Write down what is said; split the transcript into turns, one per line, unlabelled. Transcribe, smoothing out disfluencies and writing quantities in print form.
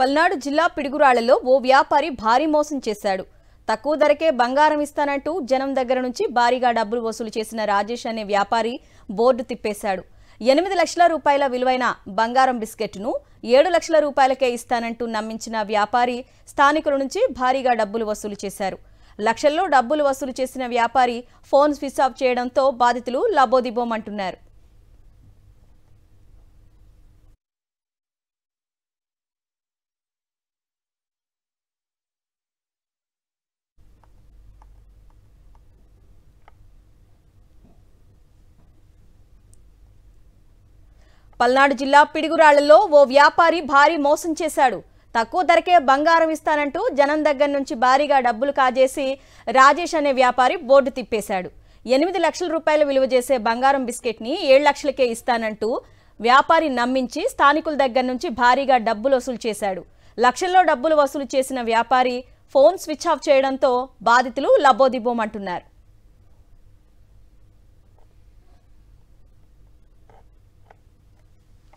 పల్నాడు జిల్లా పిడుగురాళ్లలో ఓ వ్యాపారి భారీ మోసం చేశాడు. తక్కువ ధరకే బంగారం ఇస్తానంటూ జనం దగ్గర నుంచి భారీగా డబ్బులు వసూలు చేసిన రాజేష్ అనే వ్యాపారి బోర్డు తిప్పేశాడు. 8 లక్షల రూపాయల విలువైన బంగారం బిస్కెట్ను 7 లక్షల రూపాయలకే ఇస్తానంటూ నమ్మించిన వ్యాపారి స్థానికుల నుంచి భారీగా డబ్బులు వసూలు చేశారు. లక్షల్లో డబ్బులు వసూలు చేసిన వ్యాపారి ఫోన్ స్విచ్ ఆఫ్ చేయడంతో బాధితులు లబోదిబోమంటున్నారు. పల్నాడు జిల్లా పిడుగురాళ్లలో ఓ వ్యాపారి భారీ మోసం చేశాడు. తక్కువ ధరకే బంగారం ఇస్తానంటూ జనం దగ్గర నుంచి భారీగా డబ్బులు కాజేసి రాజేష్ అనే వ్యాపారి బోర్డు తిప్పేశాడు. 8 లక్షల రూపాయల విలువ చేసే బంగారం బిస్కెట్ని 7 లక్షలకే ఇస్తానంటూ వ్యాపారి నమ్మించి స్థానికుల దగ్గర నుంచి భారీగా డబ్బులు వసూలు చేశాడు. లక్షల్లో డబ్బులు వసూలు చేసిన వ్యాపారి ఫోన్ స్విచ్ ఆఫ్ చేయడంతో బాధితులు లబోదిబోమంటున్నారు.